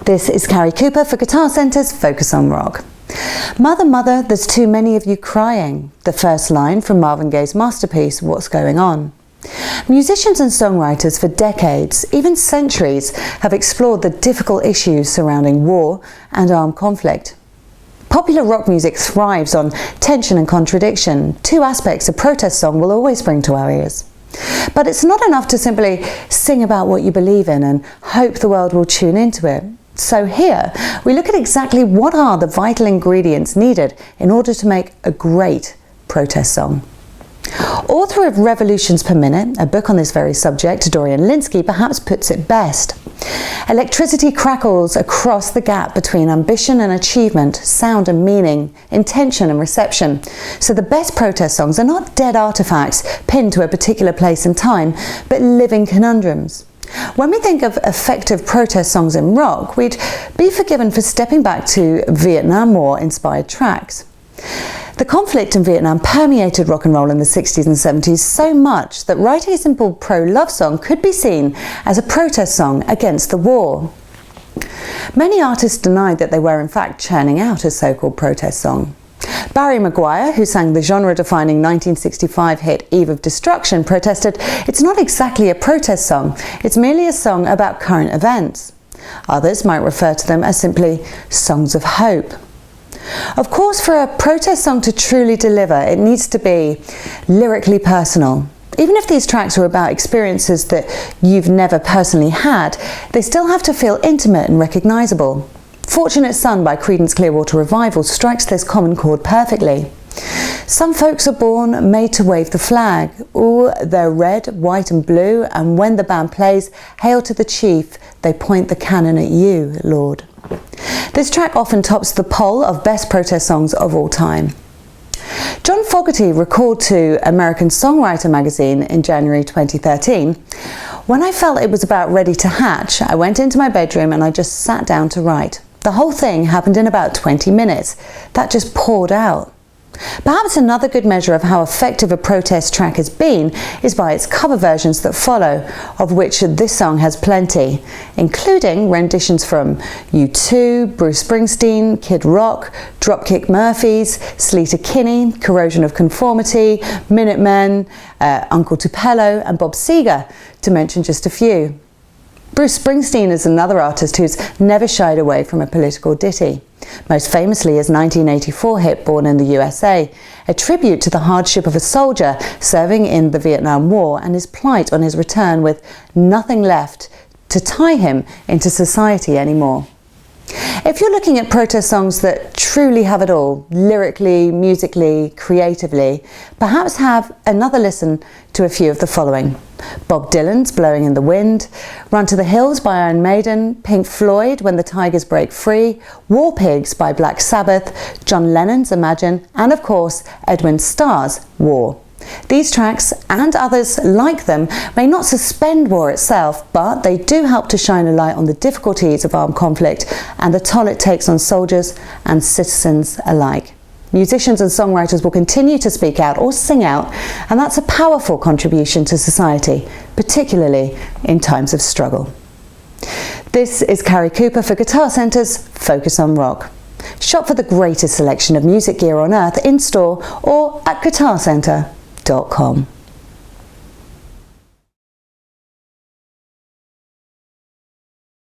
This is Carrie Cooper for Guitar Centre's Focus on Rock. Mother, mother, there's too many of you crying. The first line from Marvin Gaye's masterpiece, What's Going On? Musicians and songwriters for decades, even centuries, have explored the difficult issues surrounding war and armed conflict. Popular rock music thrives on tension and contradiction, two aspects a protest song will always bring to our ears. But it's not enough to simply sing about what you believe in and hope the world will tune into it. So here, we look at exactly what are the vital ingredients needed in order to make a great protest song. Author of Revolutions Per Minute, a book on this very subject, Dorian Lynskey perhaps puts it best. Electricity crackles across the gap between ambition and achievement, sound and meaning, intention and reception. So the best protest songs are not dead artifacts pinned to a particular place and time, but living conundrums. When we think of effective protest songs in rock, we'd be forgiven for stepping back to Vietnam War-inspired tracks. The conflict in Vietnam permeated rock and roll in the 60s and 70s so much that writing a simple pro-love song could be seen as a protest song against the war. Many artists denied that they were in fact churning out a so-called protest song. Barry Maguire, who sang the genre-defining 1965 hit Eve of Destruction, protested, "It's not exactly a protest song, it's merely a song about current events." Others might refer to them as simply songs of hope. Of course, for a protest song to truly deliver, it needs to be lyrically personal. Even if these tracks are about experiences that you've never personally had, they still have to feel intimate and recognisable. Fortunate Son by Creedence Clearwater Revival strikes this common chord perfectly. Some folks are born made to wave the flag. Ooh, they're red, white and blue, and when the band plays, hail to the chief, they point the cannon at you, Lord. This track often tops the poll of best protest songs of all time. John Fogerty recalled to American Songwriter magazine in January 2013, "When I felt it was about ready to hatch, I went into my bedroom and I just sat down to write. The whole thing happened in about 20 minutes. That just poured out." Perhaps another good measure of how effective a protest track has been is by its cover versions that follow, of which this song has plenty, including renditions from U2, Bruce Springsteen, Kid Rock, Dropkick Murphys, Sleater Kinney, Corrosion of Conformity, Minutemen, Uncle Tupelo and Bob Seger, to mention just a few. Bruce Springsteen is another artist who's never shied away from a political ditty. Most famously his 1984 hit Born in the USA, a tribute to the hardship of a soldier serving in the Vietnam War and his plight on his return with nothing left to tie him into society anymore. If you're looking at protest songs that truly have it all, lyrically, musically, creatively, perhaps have another listen to a few of the following. Bob Dylan's Blowing in the Wind, Run to the Hills by Iron Maiden, Pink Floyd When the Tigers Break Free, War Pigs by Black Sabbath, John Lennon's Imagine, and of course Edwin Starr's War. These tracks, and others like them, may not suspend war itself, but they do help to shine a light on the difficulties of armed conflict and the toll it takes on soldiers and citizens alike. Musicians and songwriters will continue to speak out or sing out, and that's a powerful contribution to society, particularly in times of struggle. This is Carrie Cooper for Guitar Centre's Focus on Rock. Shop for the greatest selection of music gear on earth in store or at guitarcentre.com.